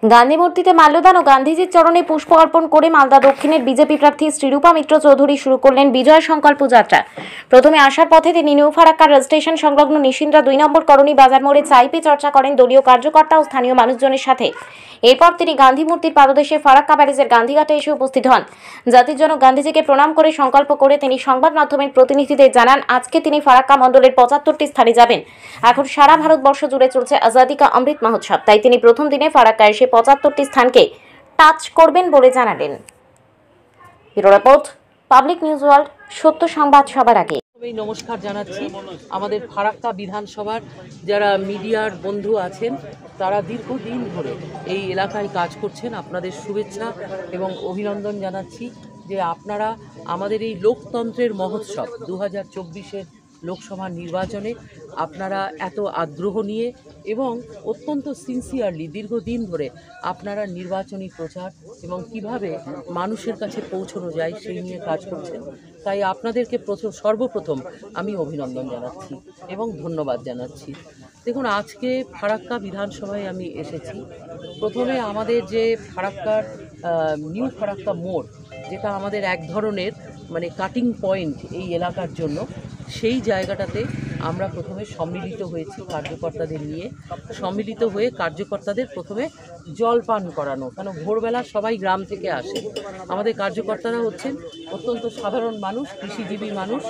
গান্ধী মূর্তিতে মাল্যদান ও গান্ধীজির চরণে পুষ্প অর্পণ করে মালদা দক্ষিণের বিজেপি প্রার্থী শ্রীরূপা মিত্র চৌধুরী শুরু করলেন বিজয় সংকল্প যাত্রা। প্রথমে আসার পথে তিনি নিউ ফারাক্কা রেল স্টেশন সংলগ্ন নিশিন্দ্রা 2 নম্বর কলোনি বাজার মোড়ে চায় পে চর্চা করেন দলীয় কার্যকর্তা ও স্থানীয় মানুষজনের সাথে। এরপর তিনি গান্ধী মূর্তির পাদদেশে ফারাক্কা ব্যারেজের গান্ধীঘাটে এসে উপস্থিত হন। জাতির জনক গান্ধীজিকে প্রণাম করে সংকল্প করে তিনি সংবাদ মাধ্যমের প্রতিনিধিদের জানান, আজকে তিনি ফারাক্কা মণ্ডলের 75টি স্থানে যাবেন। এখন সারা ভারতবর্ষ জুড়ে চলছে আজাদি কা অমৃত মহোৎসব, তাই তিনি প্রথম দিনে ফারাক্কা এসে 75টি স্থানকে টাচ করবেন বলে জানালেন। Bureau report, public news world, সত্য সংবাদ সবার আগে। নমস্কার জানাচ্ছি আমাদের ফারাক্কা বিধানসভার যারা মিডিয়ার বন্ধু আছেন, তারা দীর্ঘদিন ধরে এই এলাকায় কাজ করছেন। আপনাদের শুভেচ্ছা এবং অভিনন্দন জানাচ্ছি যে আপনারা আমাদের এই লোকতন্ত্রের মহোৎসব 2024-এর লোকসভা নির্বাচনে আপনারা এত আগ্রহ নিয়ে এবং অত্যন্ত সিনসিয়ারলি দীর্ঘদিন ধরে আপনারা নির্বাচনী প্রচার এবং কিভাবে মানুষের কাছে পৌঁছানো যায় সেই নিয়ে কাজ করছেন। তাই আপনাদেরকে সর্বপ্রথম আমি অভিনন্দন জানাচ্ছি এবং ধন্যবাদ জানাচ্ছি। দেখুন, আজকে ফারাক্কা বিধানসভায় আমি এসেছি। প্রথমে আমাদের যে ফারাক্কার নিউ ফারাক্কা মোড়, যেটা আমাদের এক ধরনের কাটিং পয়েন্ট এই এলাকার জন্য, সেই জায়গাটাতে আমরা প্রথমে সম্মিলিত হয়েছি কার্যকর্তাদের নিয়ে। সম্মিলিত হয়ে কার্যকর্তাদের প্রথমে জলপান করানো, কেন ভোরবেলা সবাই গ্রাম থেকে আসে। আমাদের কার্যকর্তারা হচ্ছেন অত্যন্ত সাধারণ মানুষ, কৃষিজীবী মানুষ,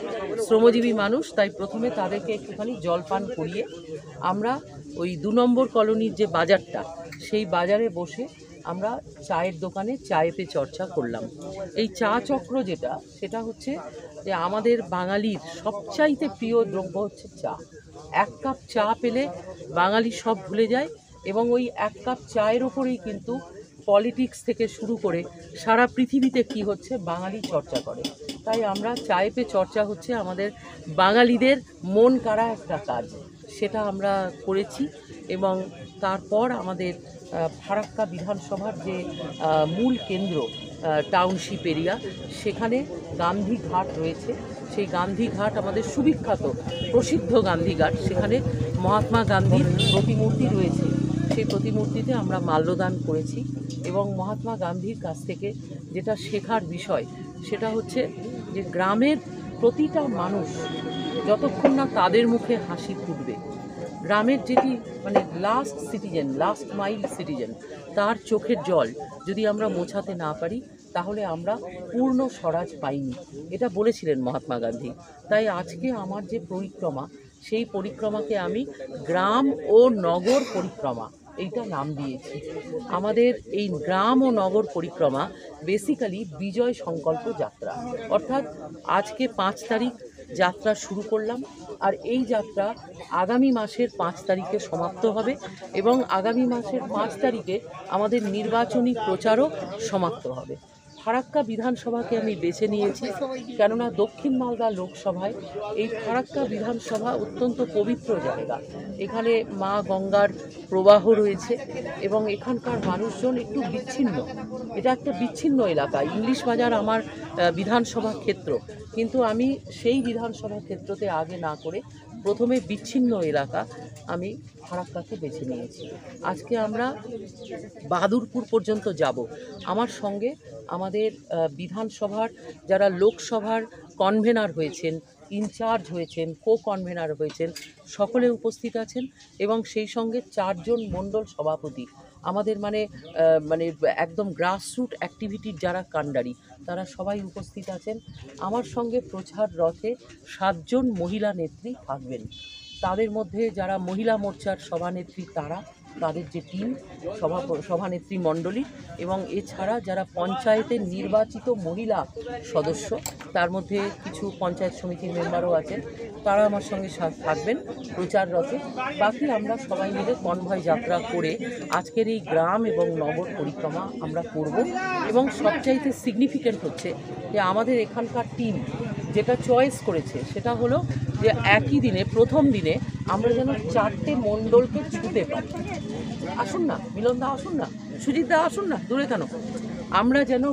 শ্রমজীবী মানুষ, তাই প্রথমে তাদেরকে একটুখানি জলপান করিয়ে আমরা ওই 2 নম্বর কলোনির যে বাজারটা, সেই বাজারে বসে আমরা চায়ের দোকানে চায় পে চর্চা করলাম। এই চা চক্র যেটা, সেটা হচ্ছে যে আমাদের বাঙালির সবচাইতে প্রিয় দ্রব্য হচ্ছে চা। 1 কাপ চা পেলে বাঙালি সব ভুলে যায় এবং ওই 1 কাপ চায়ের ওপরেই কিন্তু পলিটিক্স থেকে শুরু করে সারা পৃথিবীতে কি হচ্ছে বাঙালি চর্চা করে। তাই আমরা চায় পে চর্চা হচ্ছে আমাদের বাঙালিদের মন কাড়া একটা কাজ, সেটা আমরা করেছি। এবং তারপর আমাদের ফারাক্কা বিধানসভার যে মূল কেন্দ্র টাউনশিপ এরিয়া, সেখানে গান্ধীঘাট রয়েছে। সেই গান্ধীঘাট আমাদের সুবিখ্যাত প্রসিদ্ধ গান্ধীঘাট, সেখানে মহাত্মা গান্ধীর প্রতিমূর্তি রয়েছে। সেই প্রতিমূর্তিতে আমরা মাল্যদান করেছি এবং মহাত্মা গান্ধীর কাছ থেকে যেটা শেখার বিষয়, সেটা হচ্ছে যে গ্রামের প্রতিটা মানুষ যতক্ষণ না তাদের মুখে হাসি ফুটবে, গ্রামের যেটি last citizen, last mile citizen, তার চোখের জল যদি আমরা মোছাতে না পারি, তাহলে আমরা পূর্ণ স্বরাজ পাইনি, এটা বলেছিলেন মহাত্মা গান্ধী। তাই আজকে আমার যে পরিক্রমা, সেই পরিক্রমাকে আমি গ্রাম ও নগর পরিক্রমা এইটা নাম দিয়েছি। আমাদের এই গ্রাম ও নগর পরিক্রমা বেসিক্যালি বিজয় সংকল্প যাত্রা, অর্থাৎ আজকে 5 তারিখ যাত্রা শুরু করলাম, আর এই যাত্রা আগামী মাসের 5 তারিখে সমাপ্ত হবে এবং আগামী মাসের 5 তারিখে আমাদের নির্বাচনী প্রচারও সমাপ্ত হবে। ফারাক্কা বিধানসভাকে আমি বেছে নিয়েছি কেননা দক্ষিণ মালদা লোকসভায় এই ফারাক্কা বিধানসভা অত্যন্ত পবিত্র জায়গা। এখানে মা গঙ্গার প্রবাহ রয়েছে এবং এখানকার মানুষজন একটু বিচ্ছিন্ন, এটা একটা বিচ্ছিন্ন এলাকা। ইংলিশ বাজার আমার বিধানসভা ক্ষেত্র, কিন্তু আমি সেই বিধানসভা ক্ষেত্রতে আগে না করে প্রথমে বিচ্ছিন্ন এলাকা আমি ফারাক্কাকে বেছে নিয়েছি। আজকে আমরা বাহাদুরপুর পর্যন্ত যাব। আমার সঙ্গে আমাদের বিধানসভার যারা লোকসভার কনভেনার হয়েছেন, ইনচার্জ হয়েছেন, কো কনভেনার হয়েছেন, সকলে উপস্থিত আছেন এবং সেই সঙ্গে 4 জন মণ্ডল সভাপতি, আমাদের একদম গ্রাসরুট অ্যাক্টিভিটির যারা কাণ্ডারি, তারা সবাই উপস্থিত আছেন। আমার সঙ্গে প্রচার রথে 7 জন মহিলা নেত্রী থাকবেন। তাদের মধ্যে যারা মহিলা মোর্চার সভানেত্রী, তাদের যে টিম সভানেত্রী মণ্ডলী, এবং এছাড়া যারা পঞ্চায়েতের নির্বাচিত মহিলা সদস্য, তার মধ্যে কিছু পঞ্চায়েত সমিতির মেম্বারও আছেন, তারা আমার সঙ্গে থাকবেন প্রচার রথে। বাকি আমরা সবাই মিলে কনভয় যাত্রা করে আজকের এই গ্রাম এবং নগর পরিক্রমা আমরা করব। এবং সবচাইতে সিগনিফিক্যান্ট হচ্ছে যে আমাদের এখানকার টিম যেটা চয়েস করেছে, সেটা হলো যে একই দিনে প্রথম দিনে আমরা যেন 4টে মণ্ডলকে ছুঁতে পারি। আসুন না মিলনদা, আসুন না সুজিতদা, আসুন না, দূরে কেন, আমরা যেন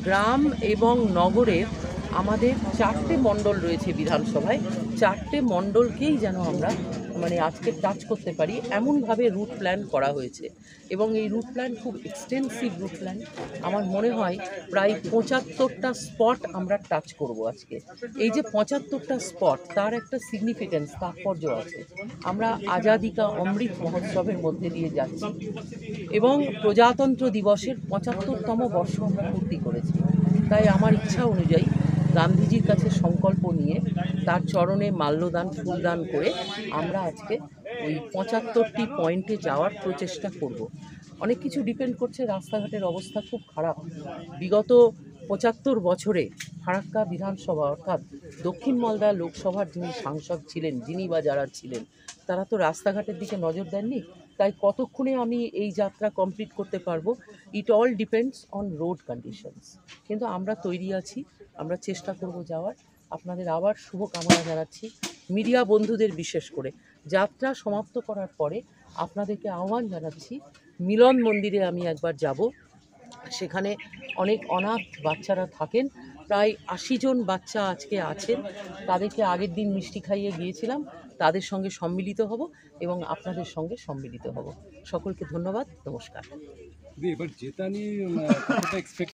গ্রাম এবং নগরের আমাদের 4টে মণ্ডল রয়েছে বিধানসভায়, 4টে মণ্ডলকেই যেন আমরা মানে আজকে টাচ করতে পারি এমনভাবে রুট প্ল্যান করা হয়েছে এবং এই রুট প্ল্যান খুব এক্সটেন্সিভ রুট প্ল্যান। আমার মনে হয় প্রায় 75টা স্পট আমরা টাচ করব আজকে। এই যে 75টা স্পট, তার একটা সিগনিফিক্যান্স, তাৎপর্য আছে। আমরা আজাদি কা অমৃত মহোৎসবের মধ্যে দিয়ে যাচ্ছি এবং প্রজাতন্ত্র দিবসের 75তম বর্ষ আমরা পূর্তি করেছি। তাই আমার ইচ্ছা অনুযায়ী গান্ধীজির কাছে সংকল্প নিয়ে তার চরণে মাল্যদান ফুলদান করে আমরা আজকে ওই 75টি পয়েন্টে যাওয়ার প্রচেষ্টা করব। অনেক কিছু ডিপেন্ড করছে, রাস্তাঘাটের অবস্থা খুব খারাপ। বিগত 75 বছরে ফারাক্কা বিধানসভা অর্থাৎ দক্ষিণ মালদা লোকসভার যিনি সাংসদ ছিলেন, যিনি বা যারা ছিলেন, তারা তো রাস্তাঘাটের দিকে নজর দেননি। তাই কতক্ষণে আমি এই যাত্রা কমপ্লিট করতে পারবো, it all depends on road conditions. কিন্তু আমরা তৈরি আছি, আমরা চেষ্টা করব যাওয়ার। আপনাদের আবার শুভকামনা জানাচ্ছি, মিডিয়া বন্ধুদের বিশেষ করে। যাত্রা সমাপ্ত করার পরে আপনাদেরকে আহ্বান জানাচ্ছি, মিলন মন্দিরে আমি একবার যাব। সেখানে অনেক অনাথ বাচ্চারা থাকেন, প্রায় 80 জন বাচ্চা আজকে আছেন। তাদেরকে আগের দিন মিষ্টি খাইয়ে গিয়েছিলাম, তাদের সঙ্গে সম্মিলিত হব এবং আপনাদের সঙ্গে সম্মিলিত হব। সকলকে ধন্যবাদ, নমস্কার। এবার জেতা নিয়ে কতটা এক্সপেক্ট